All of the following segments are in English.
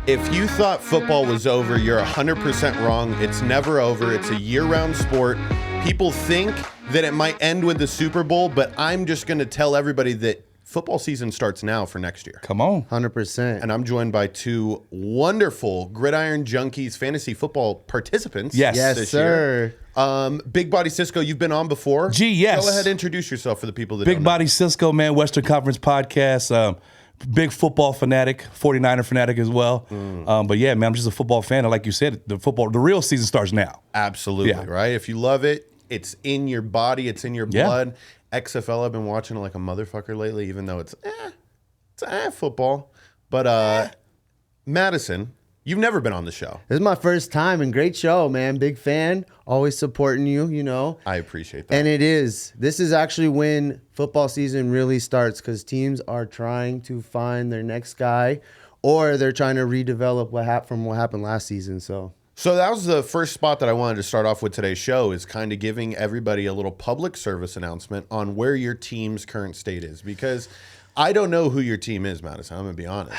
If you thought football was over, you're 100% wrong. It's never over. It's a year-round sport. People think that it might end with the Super Bowl, but I'm just going to tell everybody that football season starts now for next year. Come on. 100%. And I'm joined by two wonderful Gridiron Junkeez fantasy football participants. Yes, this sir. Year. Big Body Cisco, you've been on before. Gee, yes. Go ahead and introduce yourself for the people that Big don't Body Cisco, man, Western Conference podcast. Big football fanatic, 49er fanatic as well. But yeah, man, I'm just a football fan. And like you said, the real season starts now. know. Absolutely, Yeah. right? If you love it, it's in your body, it's in your Yeah. blood. XFL, I've been watching it like a motherfucker lately, even though it's football. But Madison, you've never been on the show. This is my first time and great show, man. Big fan. Always supporting you, you know. I appreciate that. And this is actually when football season really starts because teams are trying to find their next guy or they're trying to redevelop what happened last season. So that was the first spot that I wanted to start off with today's show, is kind of giving everybody a little public service announcement on where your team's current state is, because I don't know who your team is, Madison. I'm going to be honest.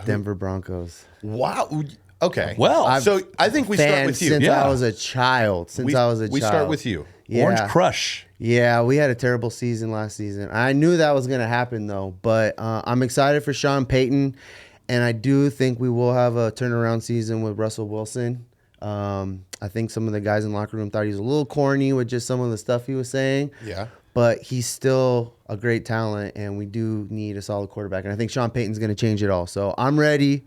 Denver Broncos. Wow. Okay. Well, so I think we start with you. Since Yeah. I was a child. We start with you. Yeah. Orange Crush. Yeah, we had a terrible season last season. I knew that was going to happen, though. But I'm excited for Sean Payton, and I do think we will have a turnaround season with Russell Wilson. I think some of the guys in the locker room thought he was a little corny with just some of the stuff he was saying. Yeah. But he's still a great talent, and we do need a solid quarterback. And I think Sean Payton's going to change it all. So I'm ready.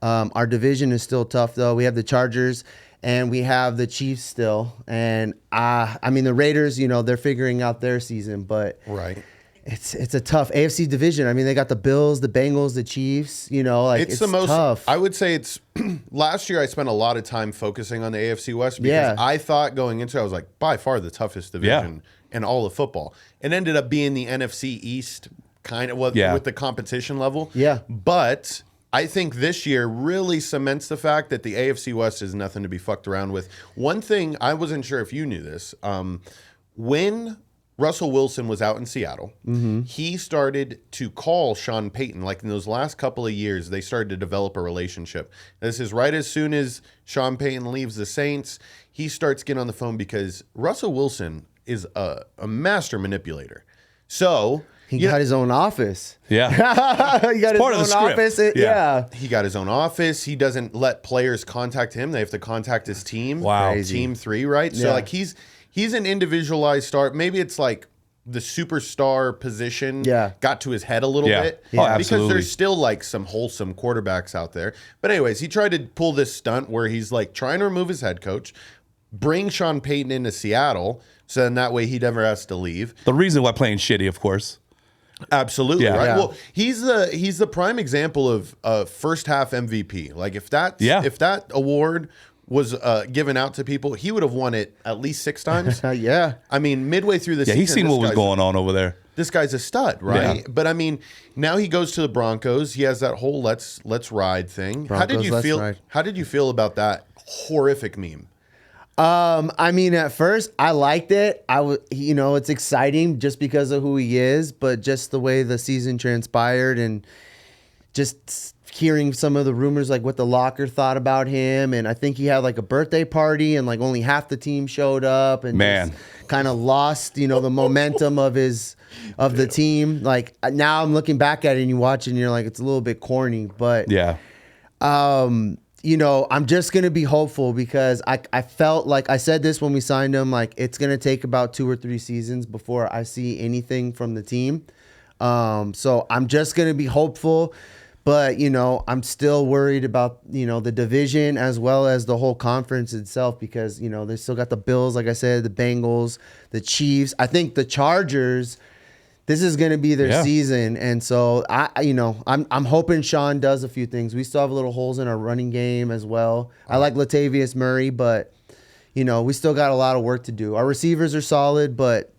Our division is still tough, though. We have the Chargers, and we have the Chiefs still. And, I mean, the Raiders, you know, they're figuring out their season. But Right. it's a tough AFC division. I mean, they got the Bills, the Bengals, the Chiefs. You know, like it's the most tough. I would say it's last year I spent a lot of time focusing on the AFC West because Yeah. I thought going into it, I was like, by far the toughest division in all of football. It ended up being the NFC East kind of with the competition level. Yeah. But I think this year really cements the fact that the AFC West is nothing to be fucked around with. One thing, I wasn't sure if you knew this, when Russell Wilson was out in Seattle, he started to call Sean Payton. Like in those last couple of years, they started to develop a relationship. This is right as soon as Sean Payton leaves the Saints, he starts getting on the phone because Russell Wilson is a master manipulator. So he got his own office. Yeah. He got his part of own the script. office. Yeah. he got his own office. He doesn't let players contact him. They have to contact his team. Wow. Crazy. Team 3, right? So Yeah. like he's an individualized star. Maybe it's like the superstar position got to his head a little bit. Yeah. Oh, Because absolutely. there's still like some wholesome quarterbacks out there. But anyways, he tried to pull this stunt where he's like trying to remove his head coach, bring Sean Payton into Seattle, so then that way he never has to leave. The reason why playing shitty, of course. Absolutely, Yeah. right? Yeah. Well, he's the prime example of first half MVP. Like if that award was given out to people, he would have won it at least 6 times. Yeah. I mean, midway through the season, He's seen this what was guy's- going on over there. This guy's a stud, right? Yeah. But I mean, now he goes to the Broncos. He has that whole let's ride thing. How did Broncos, you let's feel? ride. How did you feel about that horrific meme? I mean, at first I liked it. It's exciting just because of who he is, but just the way the season transpired and just hearing some of the rumors, like what the locker thought about him. And I think he had like a birthday party and like only half the team showed up and kind of lost, the momentum of the team. Like now I'm looking back at it and you watch it and you're like, it's a little bit corny, but I'm just going to be hopeful because I felt like I said this when we signed him, like it's going to take about 2 or 3 seasons before I see anything from the team. So I'm just going to be hopeful, but I'm still worried about, the division as well as the whole conference itself because, they still got the Bills, like I said, the Bengals, the Chiefs. I think the Chargers, this is going to be their season. And so I'm hoping Sean does a few things. We still have little holes in our running game as well. I like Latavius Murray, but we still got a lot of work to do. Our receivers are solid, but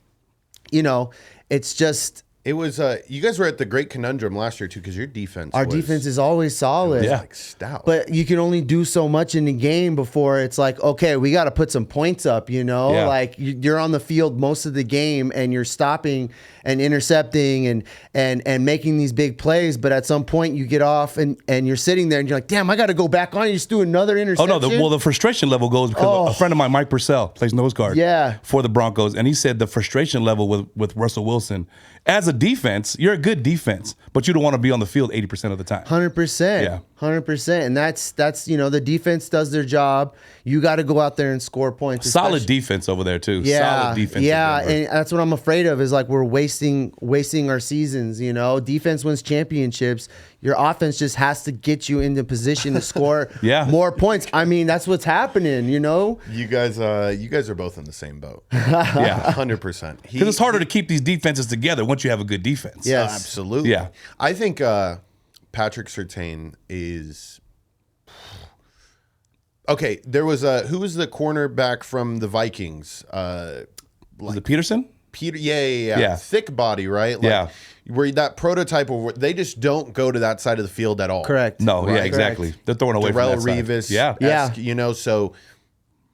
it's just It was you guys were at the great conundrum last year too, because your defense. Our defense is always solid. Yeah. Like stout. But you can only do so much in the game before it's like, okay, we got to put some points up, you know? Yeah. Like you're on the field most of the game and you're stopping and intercepting and making these big plays. But at some point you get off and you're sitting there and you're like, damn, I got to go back on. You just do another interception. Oh, no. The frustration level goes because a friend of mine, Mike Purcell, plays nose guard for the Broncos. And he said the frustration level with Russell Wilson, as a defense, you're a good defense, but you don't want to be on the field 80% of the time. 100%. Yeah. 100%. And that's the defense does their job. You got to go out there and score points. Solid defense over there too. Yeah. Solid defense. Yeah, and that's what I'm afraid of is like we're wasting our seasons, you know. Defense wins championships. Your offense just has to get you into position to score more points. I mean, that's what's happening, you know. You guys are both in the same boat. Yeah, 100%. Because it's harder to keep these defenses together once you have a good defense. Yes. Absolutely. Yeah. I think Patrick Surtain is okay. There was who was the cornerback from the Vikings? Was it Peterson? Peter, yeah. Thick body, right? Like, where that prototype of they just don't go to that side of the field at all. Correct. No, right. yeah, exactly. They're throwing away Darrell from that Revis, side. Yeah. You know, so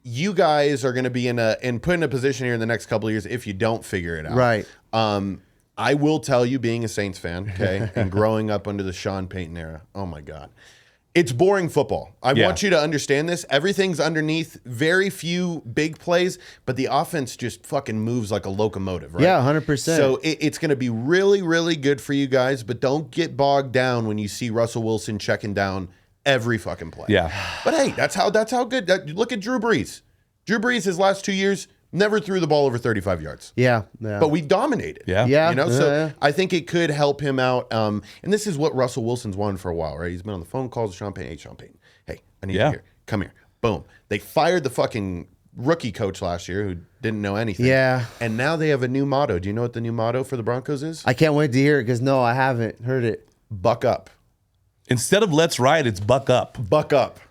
you guys are going to be put in a position here in the next couple of years if you don't figure it out. Right. I will tell you, being a Saints fan, okay, and growing up under the Sean Payton era, oh my God. It's boring football. I want you to understand this. Everything's underneath, very few big plays, but the offense just fucking moves like a locomotive, right? Yeah, 100%. So it's going to be really, really good for you guys, but don't get bogged down when you see Russell Wilson checking down every fucking play. Yeah. But hey, that's how good. Look at Drew Brees. Drew Brees, his last 2 years, never threw the ball over 35 yards. Yeah. But we dominated. Yeah. Yeah. You know, so I think it could help him out. And this is what Russell Wilson's wanted for a while, right? He's been on the phone calls with Sean Payton. Hey, Sean Payton. Hey, I need you here. Come here. Boom. They fired the fucking rookie coach last year who didn't know anything. Yeah. And now they have a new motto. Do you know what the new motto for the Broncos is? I can't wait to hear it because no, I haven't heard it. Buck up. Instead of let's ride, it's buck up. Buck up.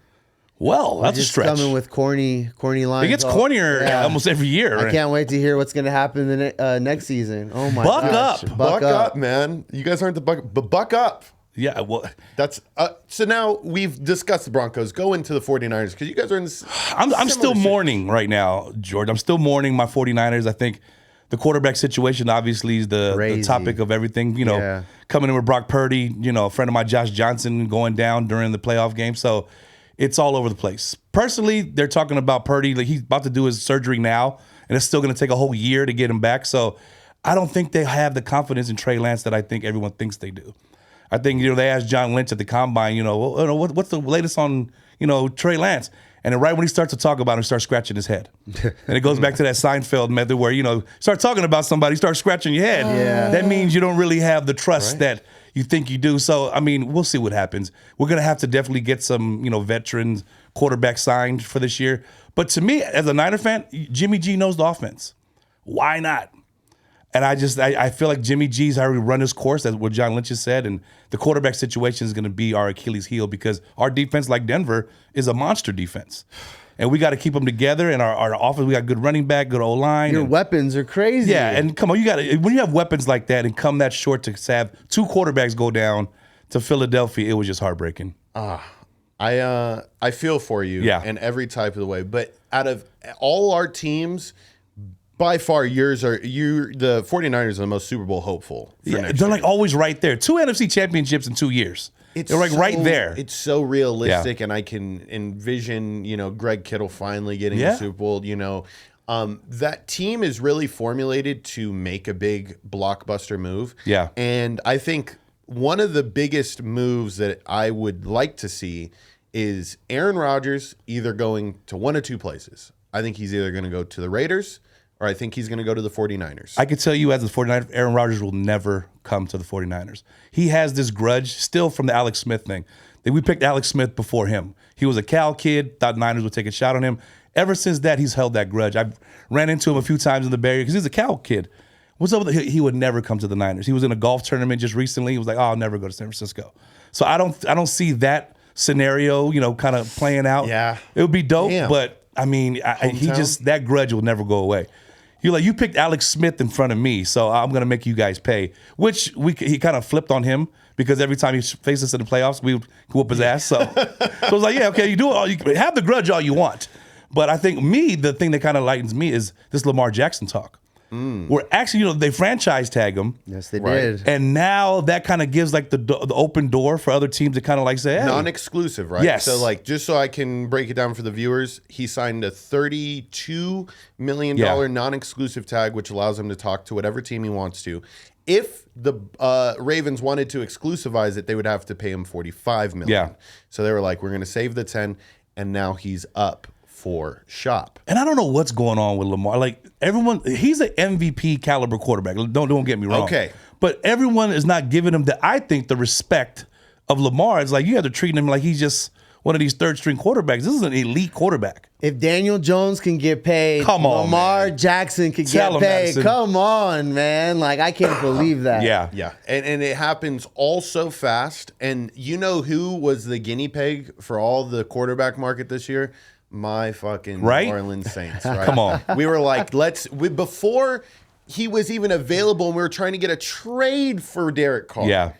Well, that's a Just stretch. coming with corny lines. It gets cornier almost every year. I can't wait to hear what's going to happen in the next season. Oh my Buck gosh. up. Buck up, man. You guys aren't the buck, but buck up. Yeah, well, That's so now we've discussed the Broncos. Go into the 49ers because you guys are in this. I'm still mourning right now, George. I'm still mourning my 49ers. I think the quarterback situation obviously is the topic of everything. You know, coming in with Brock Purdy, you know, a friend of mine, Josh Johnson, going down during the playoff game. So it's all over the place. Personally, they're talking about Purdy. Like he's about to do his surgery now, and it's still going to take a whole year to get him back. So I don't think they have the confidence in Trey Lance that I think everyone thinks they do. I think, you know, they asked John Lynch at the combine, you know, what's the latest on, you know, Trey Lance? And then right when he starts to talk about him, he starts scratching his head. And it goes back to that Seinfeld method where, you know, start talking about somebody, start scratching your head. Yeah. That means you don't really have the trust that you think you do. So, I mean, we'll see what happens. We're going to have to definitely get some, you know, veteran quarterback signed for this year. But to me, as a Niner fan, Jimmy G knows the offense. Why not? And I feel like Jimmy G's already run his course, that's what John Lynch has said, and the quarterback situation is going to be our Achilles heel because our defense, like Denver, is a monster defense. And we got to keep them together, and our offense, we got good running back, good O-line. Your weapons are crazy. Yeah, and come on, when you have weapons like that and come that short to have two quarterbacks go down to Philadelphia, it was just heartbreaking. I feel for you in every type of the way. But out of all our teams, by far, the 49ers are the most Super Bowl hopeful. They're like always right there. 2 NFC championships in 2 years. They're like right there. It's so realistic, and I can envision, you know, Greg Kittle finally getting the Super Bowl. You know, that team is really formulated to make a big blockbuster move. Yeah, and I think one of the biggest moves that I would like to see is Aaron Rodgers either going to one of two places. I think he's either going to go to the Raiders, or I think he's going to go to the 49ers. I could tell you as a 49er, Aaron Rodgers will never come to the 49ers. He has this grudge still from the Alex Smith thing. We picked Alex Smith before him. He was a Cal kid, thought Niners would take a shot on him. Ever since that, he's held that grudge. I've ran into him a few times in the Bay Area because he's a Cal kid. What's up with he would never come to the Niners. He was in a golf tournament just recently. He was like, I'll never go to San Francisco. So I don't see that scenario, you know, kind of playing out. Yeah. It would be dope, Damn. but I mean, that grudge will never go away. You're like, you picked Alex Smith in front of me, so I'm going to make you guys pay, which he kind of flipped on him because every time he faced us in the playoffs, we would whoop his ass. So I was like, yeah, okay, you do it all. You have the grudge all you want. But I think the thing that kind of lightens me is this Lamar Jackson talk. Where actually, they franchise tag him. Yes, they did. And now that kind of gives like the open door for other teams to kind of like say, hey. Non-exclusive, right? Yes. So like, just so I can break it down for the viewers, he signed a $32 million non-exclusive tag, which allows him to talk to whatever team he wants to. If the Ravens wanted to exclusivize it, they would have to pay him $45 million. Yeah. So they were like, we're going to save the 10, and now he's up for shop. And I don't know what's going on with Lamar. Like everyone, he's an MVP caliber quarterback. Don't get me wrong. Okay. But everyone is not giving him the respect of Lamar. It's like you have to treat him like he's just one of these third string quarterbacks. This is an elite quarterback. If Daniel Jones can get paid, Lamar Jackson can get paid. Madison. Come on, man. Like, I can't believe that. Yeah. Yeah. And it happens all so fast. And you know who was the guinea pig for all the quarterback market this year? My fucking New Orleans Saints, right? Come on. We were like, before he was even available and we were trying to get a trade for Derek Carr. Yeah.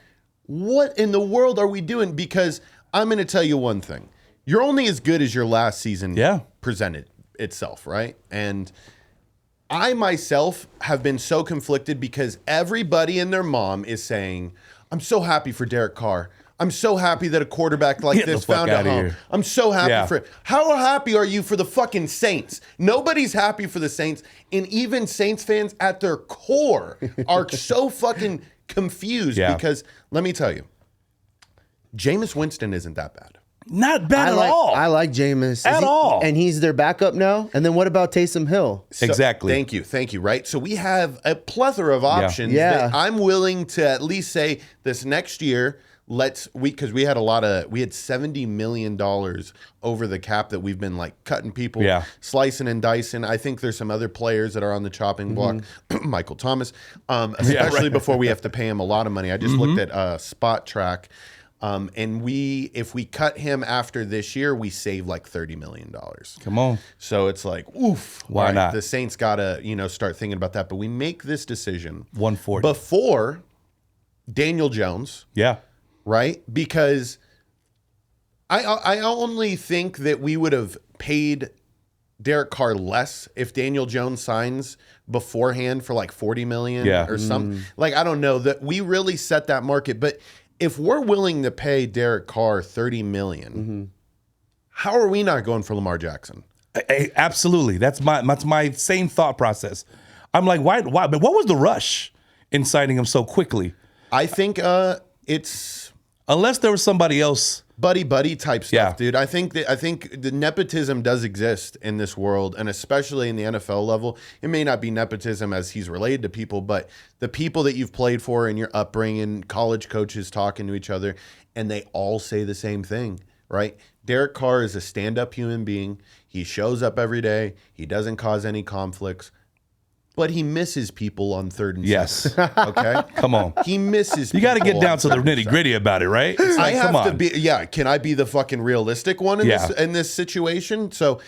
What in the world are we doing? Because I'm going to tell you one thing. You're only as good as your last season presented itself, right? And I myself have been so conflicted because everybody and their mom is saying, I'm so happy for Derek Carr. I'm so happy that a quarterback like this found a home. I'm so happy for it. How happy are you for the fucking Saints? Nobody's happy for the Saints. And even Saints fans at their core are so fucking confused because, let me tell you, Jameis Winston isn't that bad. Not bad at all. I like Jameis. At all. And he's their backup now? And then what about Taysom Hill? So, exactly. Thank you, right? So we have a plethora of options that I'm willing to at least say this next year, because we had $70 million over the cap that we've been like cutting people, slicing and dicing. I think there's some other players that are on the chopping block, Michael Thomas, especially before we have to pay him a lot of money. I just looked at Spot Track, and if we cut him after this year, we save like $30 million. Come on. So it's like, oof. Why not? The Saints gotta start thinking about that. But we make this decision 140 before Daniel Jones. Yeah. Right? Because I only think that we would have paid Derek Carr less if Daniel Jones signs beforehand for like $40 million or something. Like, I don't know, that we really set that market. But if we're willing to pay Derek Carr $30 million, how are we not going for Lamar Jackson? Absolutely. That's my same thought process. I'm like, why? But what was the rush in signing him so quickly? I think it's... Unless there was somebody else, buddy type stuff, dude. I think the nepotism does exist in this world, and especially in the NFL level. It may not be nepotism as he's related to people, but the people that you've played for in your upbringing, college coaches talking to each other, and they all say the same thing, right? Derek Carr is a stand-up human being. He shows up every day. He doesn't cause any conflicts. But he misses people on third and second. Okay? Come on. He misses people. You got to get down to the nitty-gritty about it, right? It's like, I have to be, can I be the fucking realistic one in this situation? So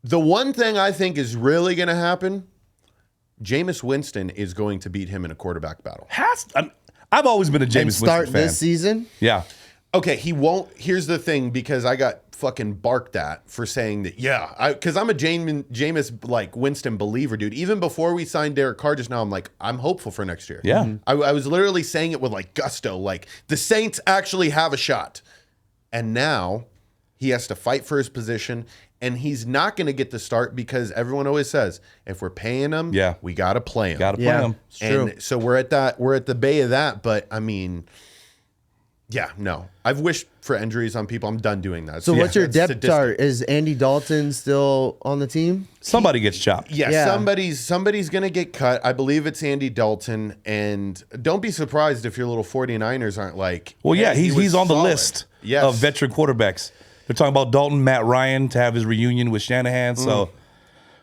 the one thing I think is really going to happen, Jameis Winston is going to beat him in a quarterback battle. I've always been a Jameis Winston fan. Start this season? Yeah. Okay, he won't. Here's the thing, because I got fucking barked at for saying that, because I'm a Jameis like Winston believer, dude. Even before we signed Derek Carr just now, I'm like, I'm hopeful for next year. Yeah. I was literally saying it with like gusto, like the Saints actually have a shot. And now he has to fight for his position, and he's not going to get the start because everyone always says, if we're paying him, we got to play him. Got to play him. It's true. And so we're at the bay of that, but I mean... Yeah, no. I've wished for injuries on people. I'm done doing that. So what's your depth chart? Is Andy Dalton still on the team? Somebody gets chopped. Yeah. Somebody's going to get cut. I believe it's Andy Dalton. And don't be surprised if your little 49ers aren't like... Well, yeah, he's on the solid list of veteran quarterbacks. They're talking about Dalton, Matt Ryan to have his reunion with Shanahan. So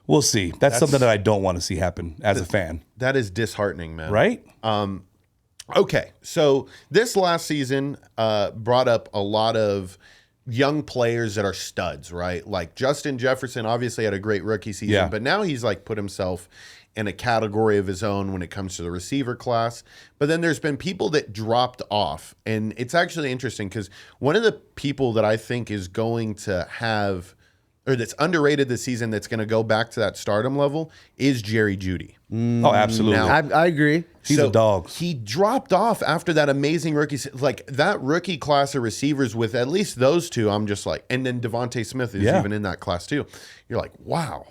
we'll see. That's something that I don't want to see happen as a fan. That is disheartening, man. Right? Okay, so this last season brought up a lot of young players that are studs, right? Like Justin Jefferson obviously had a great rookie season, but now he's like put himself in a category of his own when it comes to the receiver class. But then there's been people that dropped off. And it's actually interesting because one of the people that I think is going to have, or that's underrated this season, that's going to go back to that stardom level is Jerry Jeudy. Oh, absolutely. Now, I agree. He's a dog. He dropped off after that amazing rookie, like that rookie class of receivers with at least those two. I'm just like, and then Devontae Smith is even in that class too. You're like, wow,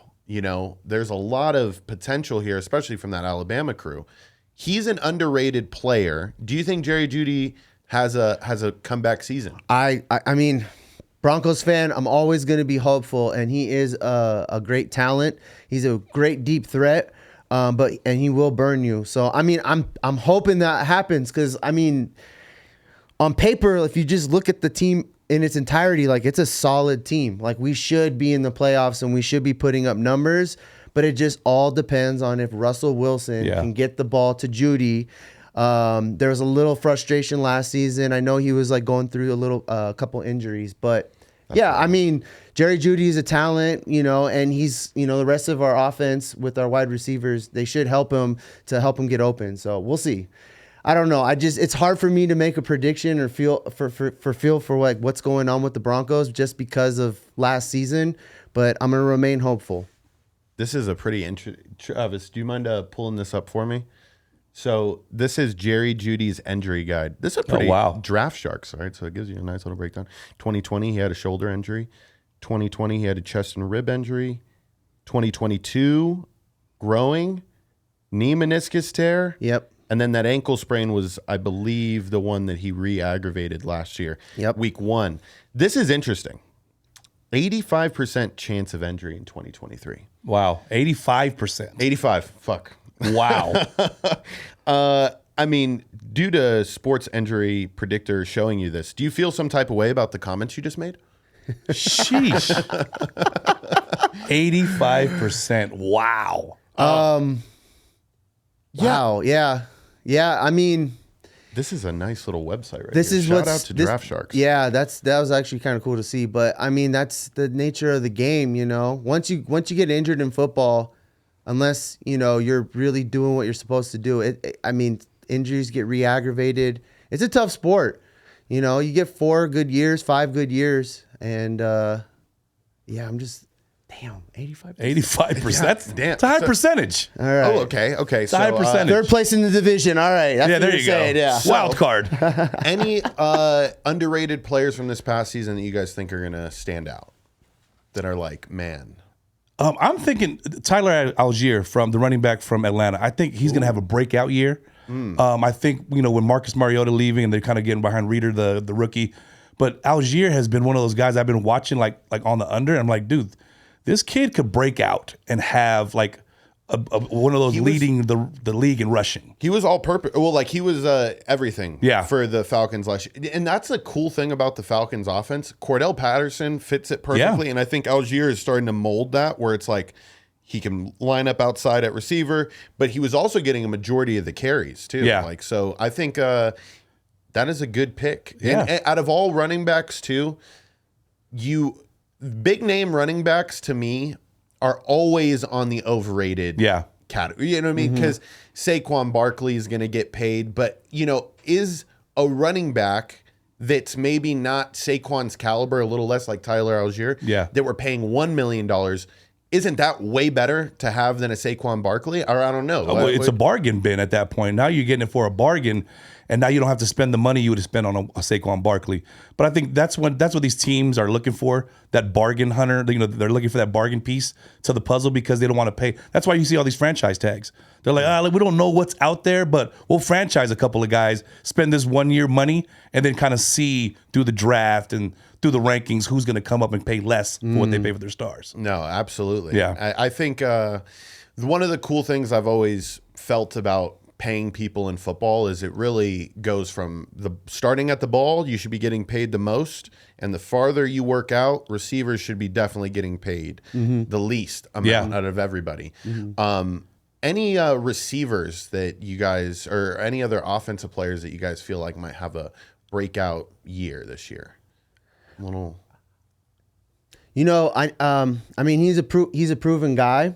there's a lot of potential here, especially from that Alabama crew. He's an underrated player. Do you think Jerry Jeudy has a comeback season? I mean, Broncos fan, I'm always going to be hopeful, and he is a great talent. He's a great deep threat. And he will burn you. So I mean, I'm hoping that happens because I mean, on paper, if you just look at the team in its entirety, like it's a solid team. Like we should be in the playoffs and we should be putting up numbers. But it just all depends on if Russell Wilson can get the ball to Jeudy. There was a little frustration last season. I know he was like going through a couple injuries, but. I mean, Jerry Jeudy is a talent, and he's, the rest of our offense with our wide receivers, they should help him get open. So we'll see. I don't know. It's hard for me to make a prediction or feel for like what's going on with the Broncos just because of last season, but I'm going to remain hopeful. This is a pretty interesting. Travis, do you mind pulling this up for me? So this is Jerry Jeudy's injury guide. This is a pretty Draft Sharks, right? So it gives you a nice little breakdown. 2020, he had a shoulder injury. 2020, he had a chest and rib injury. 2022, growing, knee meniscus tear. Yep. And then that ankle sprain was, I believe, the one that he re-aggravated last year. Yep. Week 1. This is interesting. 85% chance of injury in 2023. Wow. 85%. 85. Fuck. Wow. I mean, due to sports injury predictor showing you this, do you feel some type of way about the comments you just made? Sheesh. 85%. Wow. Wow. Yeah. I mean, this is a nice little website right this here. is Shout out to Draft Sharks. Yeah, that was actually kind of cool to see. But I mean, that's the nature of the game, Once you get injured in football, unless, you're really doing what you're supposed to do. I mean, injuries get re-aggravated. It's a tough sport. You get 4 good years, 5 good years. And, I'm just, damn, 85%. 85%. That's damn. It's a high percentage. All right. Oh, okay. It's a high percentage. Third place in the division. All right. That's there you go. Yeah. Wild card. Any underrated players from this past season that you guys think are going to stand out? That are like, man. I'm thinking Tyler Algier from the running back from Atlanta. I think he's going to have a breakout year. I think, with Marcus Mariota leaving and they're kind of getting behind Reeder, the rookie. But Algier has been one of those guys I've been watching like on the under. I'm like, dude, this kid could break out and have like one of those leading the league in rushing. He was all purpose. Well, like he was everything for the Falcons last year. And that's the cool thing about the Falcons offense. Cordell Patterson fits it perfectly. And I think Algier is starting to mold that where it's like he can line up outside at receiver, but he was also getting a majority of the carries too. Yeah. So I think that is a good pick. Yeah. And out of all running backs too, big name running backs to me are always on the overrated category. You know what I mean? Because Saquon Barkley is going to get paid, but is a running back that's maybe not Saquon's caliber, a little less like Tyler Algier, that we're paying $1 million. Isn't that way better to have than a Saquon Barkley? Or I don't know. Well, it's a bargain bin at that point. Now you're getting it for a bargain, and now you don't have to spend the money you would have spent on a Saquon Barkley. But I think that's what these teams are looking for, that bargain hunter. They're looking for that bargain piece to the puzzle because they don't want to pay. That's why you see all these franchise tags. They're like, we don't know what's out there, but we'll franchise a couple of guys, spend this 1 year money, and then kind of see through the draft and through the rankings who's going to come up and pay less for what they pay for their stars. No, absolutely. Yeah. I think one of the cool things I've always felt about paying people in football is it really goes from starting at the ball, you should be getting paid the most, and the farther you work out, receivers should be definitely getting paid the least amount out of everybody. Any receivers that you guys, or any other offensive players that you guys feel like might have a breakout year this year? I mean, he's a proven guy,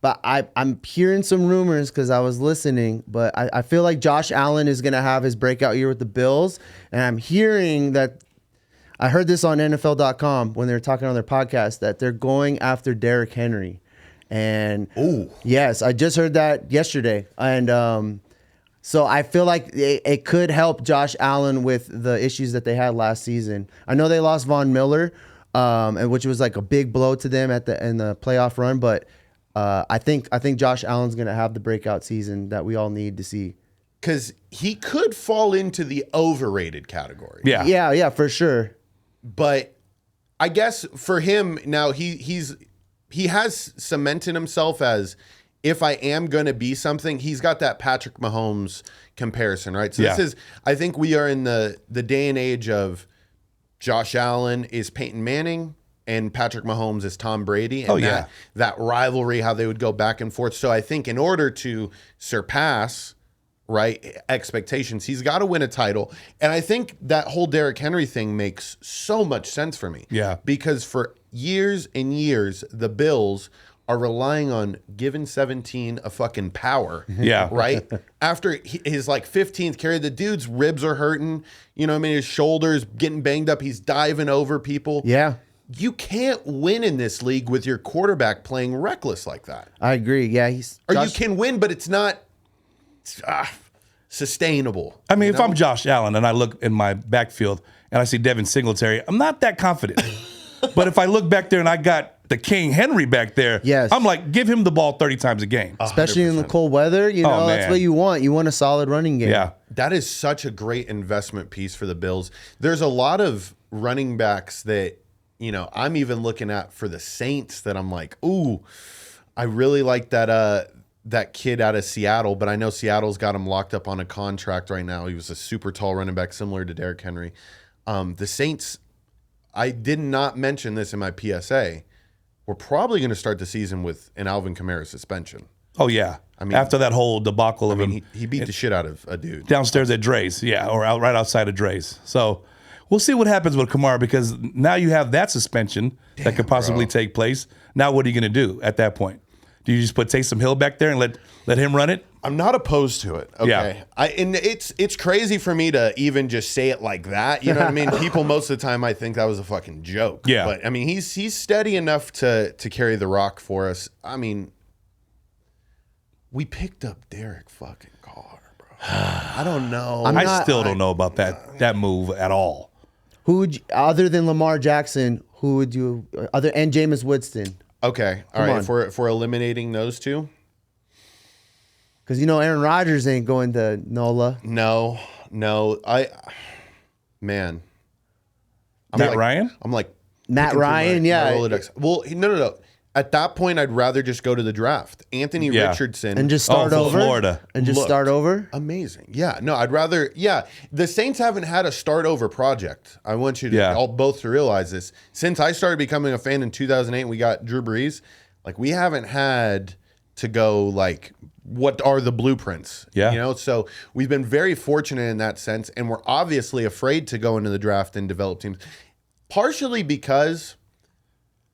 but I'm hearing some rumors because I was listening. But I feel like Josh Allen is gonna have his breakout year with the Bills, and I'm hearing that. I heard this on NFL.com when they were talking on their podcast that they're going after Derek Henry, and yes, I just heard that yesterday, and so I feel like it could help Josh Allen with the issues that they had last season. I know they lost Von Miller. And which was like a big blow to them in the playoff run, but I think Josh Allen's gonna have the breakout season that we all need to see. Because he could fall into the overrated category. Yeah, for sure. But I guess for him now, he has cemented himself as, if I am gonna be something, he's got that Patrick Mahomes comparison, right? So this is, I think we are in the day and age of Josh Allen is Peyton Manning and Patrick Mahomes is Tom Brady. And that rivalry, how they would go back and forth. So I think in order to surpass, right, expectations, he's got to win a title. And I think that whole Derrick Henry thing makes so much sense for me. Yeah. Because for years and years, the Bills are relying on giving 17 a fucking power. Yeah. Right? After his like 15th carry, the dude's ribs are hurting. You know what I mean? His shoulders getting banged up. He's diving over people. Yeah. You can't win in this league with your quarterback playing reckless like that. I agree. Yeah. You can win, but it's not sustainable. I mean, if I'm Josh Allen and I look in my backfield and I see Devin Singletary, I'm not that confident. But if I look back there and I got the King Henry back there, yes, I'm like, give him the ball 30 times a game. Especially 100%. In the cold weather, that's what you want. You want a solid running game. Yeah. That is such a great investment piece for the Bills. There's a lot of running backs that, I'm even looking at for the Saints that I'm like, ooh, I really like that kid out of Seattle, but I know Seattle's got him locked up on a contract right now. He was a super tall running back, similar to Derrick Henry. The Saints, I did not mention this in my PSA. We're probably going to start the season with an Alvin Kamara suspension. Oh, yeah. I mean, after that whole debacle of him. He beat the shit out of a dude. Downstairs at Dre's, or right outside of Dre's. So we'll see what happens with Kamara, because now you have that suspension that could possibly take place. Now what are you going to do at that point? Do you just put Taysom Hill back there and let him run it? I'm not opposed to it. Okay. Yeah. And it's crazy for me to even just say it like that. You know what I mean? People most of the time I think that was a fucking joke. Yeah. But I mean, he's steady enough to carry the rock for us. I mean, we picked up Derek fucking Carr, bro. I don't know. I still don't know about that move at all. Who would other than Lamar Jackson? Who would you and Jameis Winston? Okay, all right. If we're eliminating those two, because Aaron Rodgers ain't going to NOLA. No. Man, Matt Ryan. I'm like Matt Ryan. My well, no. At that point, I'd rather just go to the draft. Anthony Richardson. And just start over? Florida. And just start over? Amazing. Yeah. No, I'd rather, The Saints haven't had a start over project. I want you to all both to realize this. Since I started becoming a fan in 2008, we got Drew Brees. Like, we haven't had to go, like, what are the blueprints? Yeah. So we've been very fortunate in that sense. And we're obviously afraid to go into the draft and develop teams. Partially because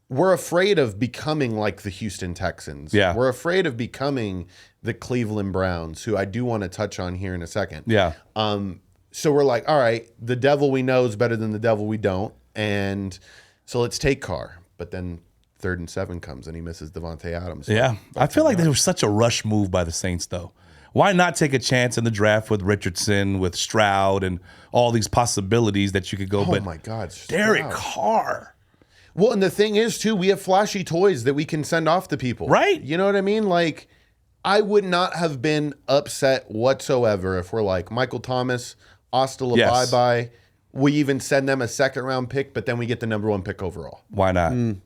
we're afraid of becoming like the Houston Texans. Yeah. We're afraid of becoming the Cleveland Browns, who I do want to touch on here in a second. Yeah. So we're like, all right, the devil we know is better than the devil we don't. And so let's take Carr. But then 3rd and 7 comes and he misses Devontae Adams. Yeah. I feel like there was such a rush move by the Saints, though. Why not take a chance in the draft with Richardson, with Stroud, and all these possibilities that you could go? Oh, my God. Derek Carr. Well, and the thing is, too, we have flashy toys that we can send off to people. Right. You know what I mean? Like, I would not have been upset whatsoever if we're like, Michael Thomas, hasta la bye-bye. We even send them a 2nd-round pick, but then we get the number 1 pick overall. Why not? And,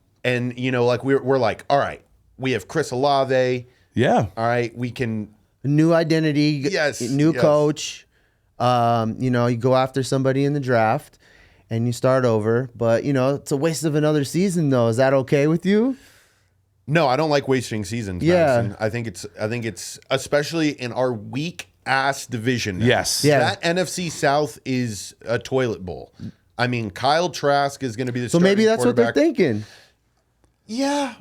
like, we're like, all right, we have Chris Olave. Yeah. All right, we can. New identity. Yes. New coach. You go after somebody in the draft. And you start over, but it's a waste of another season, though. Is that okay with you? No, I don't like wasting seasons. Madison. I think it's especially in our weak ass division. Yes, that NFC South is a toilet bowl. I mean, Kyle Trask is going to be the so maybe that's what they're thinking. Yeah.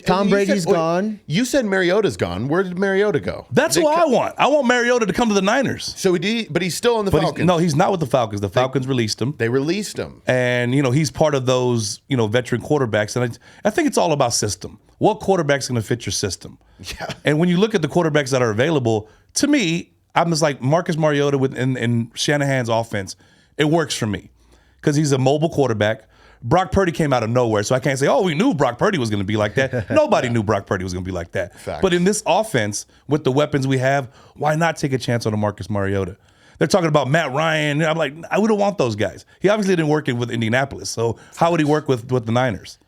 Tom Brady's gone. You said Mariota's gone. Where did Mariota go? That's who I want. I want Mariota to come to the Niners. So but he's still on the Falcons. No, he's not with the Falcons. The Falcons released him. They released him. And, he's part of those, veteran quarterbacks. And I think it's all about system. What quarterback's going to fit your system? Yeah. And when you look at the quarterbacks that are available, to me, I'm just like Marcus Mariota in Shanahan's offense. It works for me because he's a mobile quarterback. Brock Purdy came out of nowhere, so I can't say, we knew Brock Purdy was going to be like that. Nobody knew Brock Purdy was going to be like that. Facts. But in this offense, with the weapons we have, why not take a chance on a Marcus Mariota? They're talking about Matt Ryan. I'm like, I wouldn't want those guys. He obviously didn't work with Indianapolis, so how would he work with the Niners?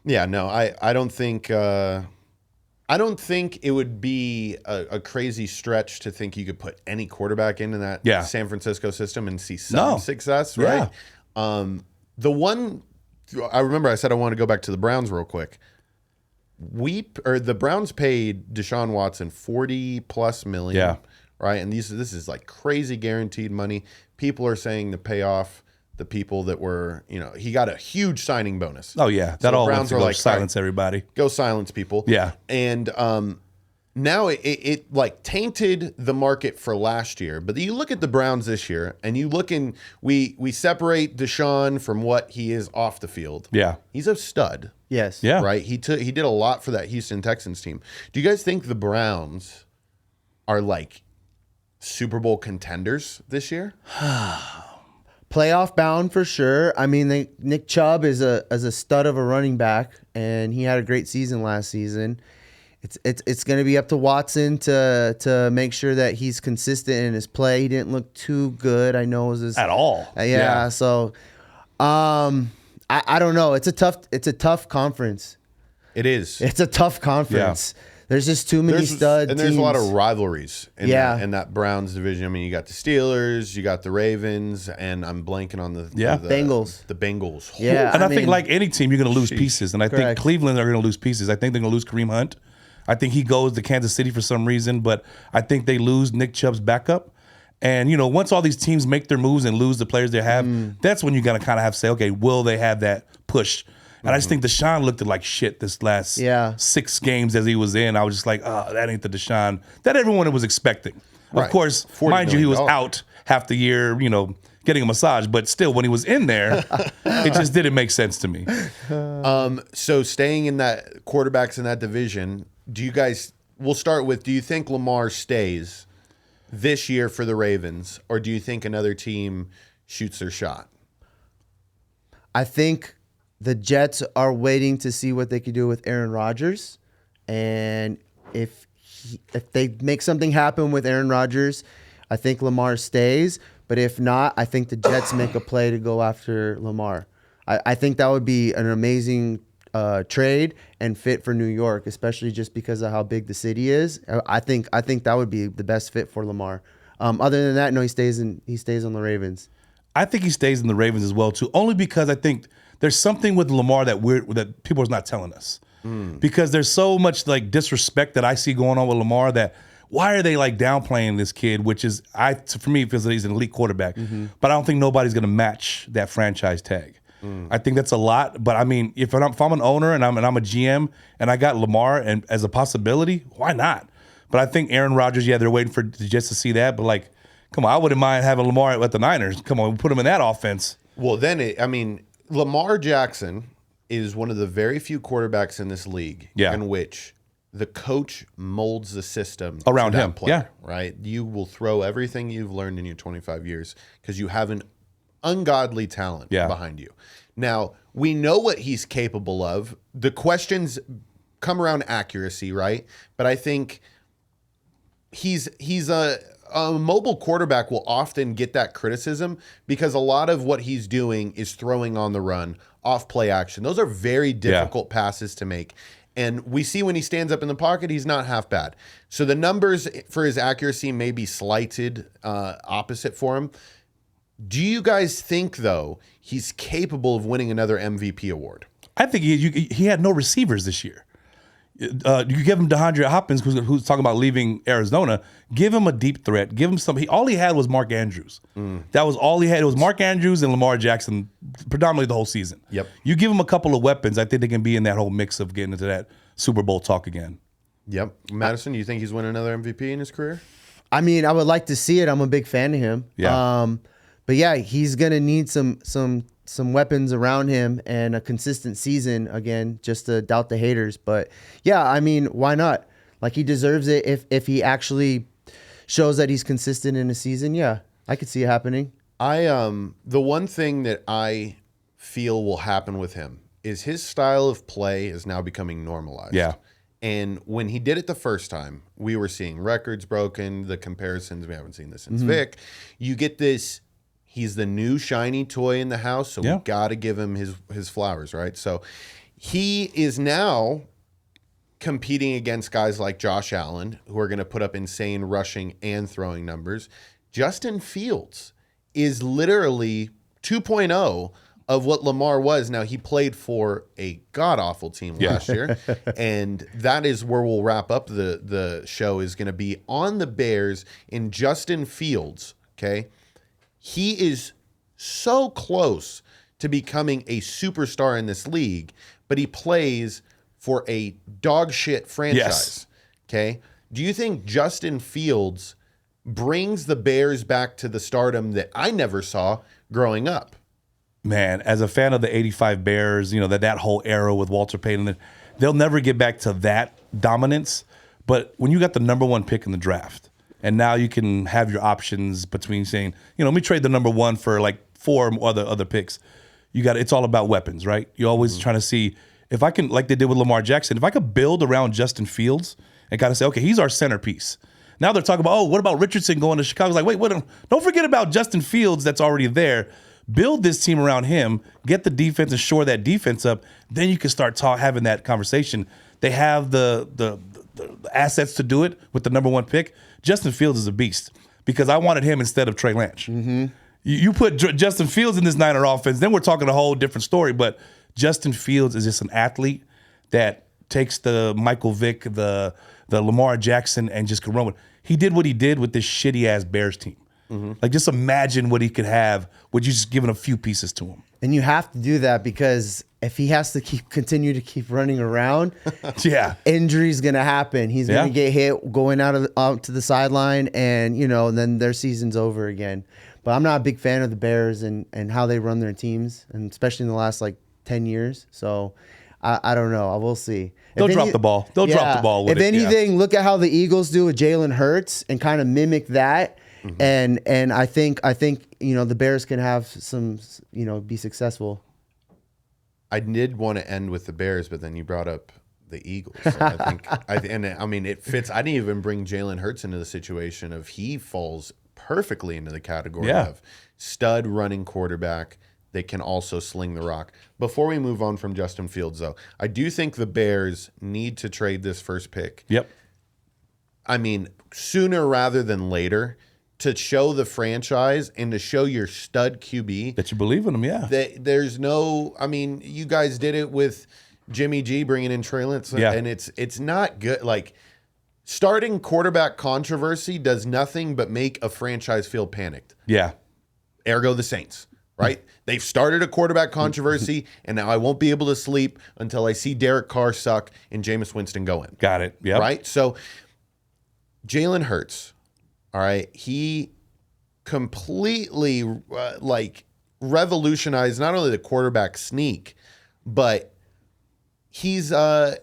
Yeah, no, I don't think it would be a crazy stretch to think you could put any quarterback into that San Francisco system and see some success, right? Yeah. The one I remember I said I want to go back to the Browns real quick. The Browns paid Deshaun Watson $40+ million, right? And this is like crazy guaranteed money. People are saying to pay off the people that were, he got a huge signing bonus. Oh yeah, that all Browns are like silence everybody. Go silence people. Yeah, and now it like tainted the market for last year. But you look at the Browns this year, and you look in we separate Deshaun from what he is off the field. Yeah, he's a stud. Yes. Yeah. Right. He did a lot for that Houston Texans team. Do you guys think the Browns are like Super Bowl contenders this year? Playoff bound for sure. I mean, Nick Chubb is a stud of a running back, and he had a great season last season. It's going to be up to Watson to make sure that he's consistent in his play. He didn't look too good. I know it was at all. Yeah. So, I don't know. It's a tough conference. It is. It's a tough conference. Yeah. There's just too many stud and there's teams. a lot of rivalries in that Browns division. I mean, you got the Steelers, you got the Ravens, and I'm blanking on the Bengals. The Bengals. Yeah, and I think like any team, you're going to lose pieces. And I think Correct. Cleveland are going to lose pieces. I think they're going to lose Kareem Hunt. I think he goes to Kansas City for some reason, but I think they lose Nick Chubb's backup. And, once all these teams make their moves and lose the players they have, that's when you're going to kind of have to say, okay, will they have that push? And I just think Deshaun looked like shit this last 6 games as he was in. I was just like, that ain't the Deshaun that everyone was expecting. Right. Of course, mind you, he was out half the year, getting a massage. But still, when he was in there, it just didn't make sense to me. So staying in that quarterbacks in that division, we'll start with, do you think Lamar stays this year for the Ravens, or do you think another team shoots their shot? I think the Jets are waiting to see what they could do with Aaron Rodgers, and if they make something happen with Aaron Rodgers, I think Lamar stays. But if not, I think the Jets make a play to go after Lamar. I think that would be an amazing trade and fit for New York, especially just because of how big the city is. I think that would be the best fit for Lamar. Other than that, no, he stays on the Ravens. I think he stays in the Ravens as well too, only because I think there's something with Lamar that people are not telling us. Because there's so much like disrespect that I see going on with Lamar that why are they like downplaying this kid, which is for me it feels that he's an elite quarterback. But I don't think nobody's gonna match that franchise tag. I think that's a lot, but I mean, if I'm an owner and I'm a GM and I got Lamar and as a possibility, why not? But I think Aaron Rodgers, they're waiting for the Jets to see that. But like, come on, I wouldn't mind having Lamar at the Niners. Come on, put him in that offense. Well, then Lamar Jackson is one of the very few quarterbacks in this league in which the coach molds the system around to that him. player, right? You will throw everything you've learned in your 25 years because you have an ungodly talent behind you. Now, we know what he's capable of. The questions come around accuracy, right? But I think he's a mobile quarterback will often get that criticism because a lot of what he's doing is throwing on the run, off play action. Those are very difficult passes to make. And we see when he stands up in the pocket, he's not half bad. So the numbers for his accuracy may be slighted opposite for him. Do you guys think, though, he's capable of winning another MVP award? I think he had no receivers this year. You give him DeAndre Hopkins, who's talking about leaving Arizona. Give him a deep threat. Give him some. All he had was Mark Andrews. That was all he had. It was Mark Andrews and Lamar Jackson, predominantly the whole season. Yep. You give him a couple of weapons, I think they can be in that whole mix of getting into that Super Bowl talk again. Yep. Madison, you think he's winning another MVP in his career? I mean, I would like to see it. I'm a big fan of him. Yeah. But yeah, he's gonna need some weapons around him and a consistent season again, just to doubt the haters. But yeah, I mean, why not? Like, he deserves it if he actually shows that he's consistent in a season. Yeah, I could see it happening. The one thing that I feel will happen with him is his style of play is now becoming normalized. Yeah. And when he did it the first time, we were seeing records broken, the comparisons. We haven't seen this since Vic. You get this, he's the new shiny toy in the house, so we got to give him his flowers, right? So he is now competing against guys like Josh Allen, who are going to put up insane rushing and throwing numbers. Justin Fields is literally 2.0 of what Lamar was. Now, he played for a god-awful team last year, and that is where we'll wrap up the show, is going to be on the Bears in Justin Fields, okay? He is so close to becoming a superstar in this league, but he plays for a dog shit franchise, okay? Do you think Justin Fields brings the Bears back to the stardom that I never saw growing up? Man, as a fan of the 85 Bears, you know, that whole era with Walter Payton, they'll never get back to that dominance. But when you got the number 1 pick in the draft, and now you can have your options between saying, you know, let me trade the number 1 for like 4 other picks. It's all about weapons, right? You're always trying to see if I can, like they did with Lamar Jackson, if I could build around Justin Fields and kind of say, okay, he's our centerpiece. Now they're talking about, what about Richardson going to Chicago? It's like, wait, don't forget about Justin Fields that's already there. Build this team around him, get the defense and shore that defense up. Then you can start having that conversation. They have the assets to do it with the number 1 pick. Justin Fields is a beast because I wanted him instead of Trey Lance. You put Justin Fields in this Niner offense, then we're talking a whole different story. But Justin Fields is just an athlete that takes the Michael Vick, the Lamar Jackson, and just can run with. He did what he did with this shitty ass Bears team. Like, just imagine what he could have with you just giving a few pieces to him. And you have to do that because if he has to continue to keep running around, injury's gonna happen. He's gonna get hit going out to the sideline, and then their season's over again. But I'm not a big fan of the Bears and how they run their teams, and especially in the last 10 years. So I don't know. I will see. They'll drop the ball. They'll drop the ball with it. If anything, look at how the Eagles do with Jalen Hurts and kind of mimic that. And I think the Bears can have some be successful. I did want to end with the Bears, but then you brought up the Eagles. So I mean it fits. I didn't even bring Jalen Hurts into the situation of he falls perfectly into the category of stud running quarterback that can also sling the rock. Before we move on from Justin Fields, though, I do think the Bears need to trade this first pick. Yep. I mean, sooner rather than later, to show the franchise and to show your stud QB that you believe in him. There's no. I mean, you guys did it with Jimmy G bringing in Trey Lance, and it's not good. Like, starting quarterback controversy does nothing but make a franchise feel panicked. Yeah. Ergo the Saints, right? They've started a quarterback controversy, and now I won't be able to sleep until I see Derek Carr suck and Jameis Winston go in. Got it. Yeah. Right? So Jalen Hurts, all right, he completely revolutionized not only the quarterback sneak, but he's the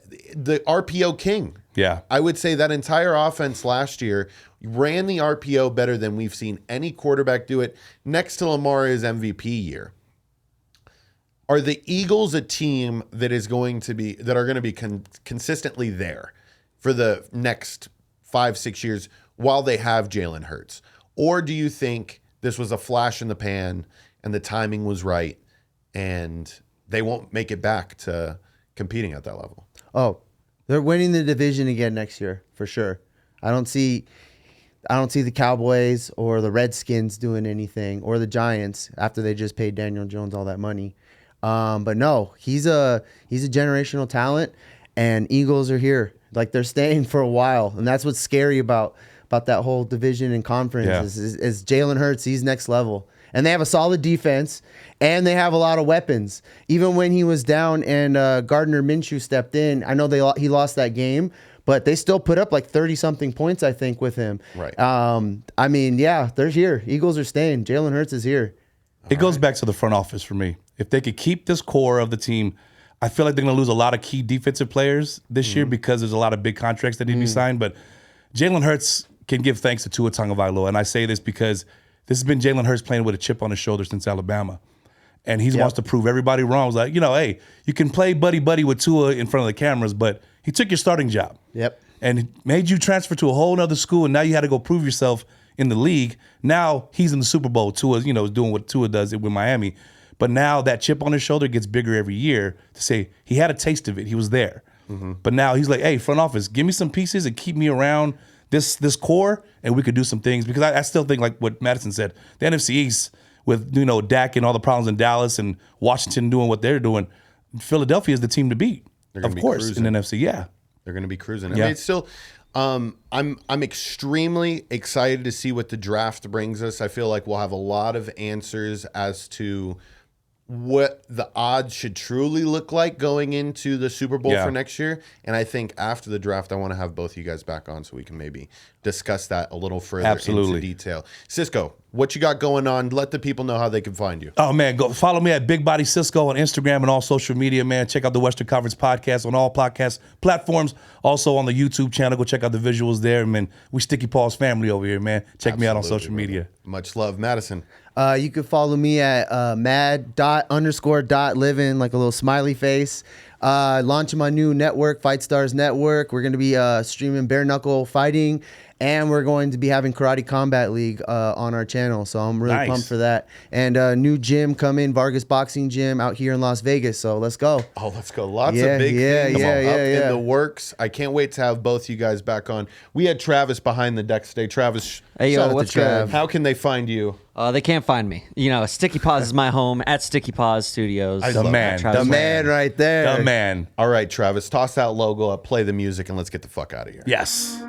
RPO king. Yeah. I would say that entire offense last year ran the RPO better than we've seen any quarterback do it, next to Lamar's MVP year. Are the Eagles a team that are going to be consistently there for the next 5-6 years while they have Jalen Hurts? Or do you think this was a flash in the pan and the timing was right and they won't make it back to competing at that level? Oh, they're winning the division again next year for sure. I don't see the Cowboys or the Redskins doing anything, or the Giants after they just paid Daniel Jones all that money. But no, he's a generational talent, and Eagles are here. Like, they're staying for a while, and that's what's scary about that whole division and conference is Jalen Hurts. He's next level. And they have a solid defense, and they have a lot of weapons. Even when he was down and Gardner Minshew stepped in, I know he lost that game, but they still put up like 30-something points, I think, with him. Right. I mean, yeah, they're here. Eagles are staying. Jalen Hurts is here. It goes back to the front office for me. If they could keep this core of the team, I feel like they're going to lose a lot of key defensive players this year because there's a lot of big contracts that need to be signed. But Jalen Hurts can give thanks to Tua Tagovailoa, and I say this because this has been Jalen Hurts playing with a chip on his shoulder since Alabama. And he wants to prove everybody wrong. He's like, hey, you can play buddy-buddy with Tua in front of the cameras, but he took your starting job. Yep. And made you transfer to a whole other school, and now you had to go prove yourself in the league. Now he's in the Super Bowl. Tua, is doing what Tua does with Miami. But now that chip on his shoulder gets bigger every year to say he had a taste of it. He was there. But now he's like, hey, front office, give me some pieces and keep me around this core, and we could do some things. Because I still think, like what Madison said, the NFC East with Dak and all the problems in Dallas and Washington doing what they're doing, Philadelphia is the team to beat, of course, cruising in the NFC. Yeah, they're going to be cruising. Yeah. I mean, it's still, I'm extremely excited to see what the draft brings us. I feel like we'll have a lot of answers as to what the odds should truly look like going into the Super Bowl for next year. And I think after the draft, I want to have both of you guys back on so we can maybe discuss that a little further into detail. Cisco, what you got going on? Let the people know how they can find you. Oh, man, go follow me at Big Body Cisco on Instagram and all social media, man. Check out the Western Conference podcast on all podcast platforms. Also on the YouTube channel. Go check out the visuals there, man. We Sticky Paws family over here, man. Check me out on social media. Much love. Madison. You can follow me at mad._.living, like a little smiley face. Launching my new network, Fight Stars Network. We're going to be streaming bare knuckle fighting, and we're going to be having Karate Combat League on our channel. So I'm really pumped for that. And new gym coming, Vargas Boxing Gym out here in Las Vegas. So let's go. Oh, let's go. Lots of big things in the works. I can't wait to have both you guys back on. We had Travis behind the deck today. Travis, hey, yo, what's good? How can they find you? They can't find me. Sticky Paws is my home at Sticky Paws Studios. The man right there. The man. All right, Travis, toss that logo up, play the music, and let's get the fuck out of here. Yes.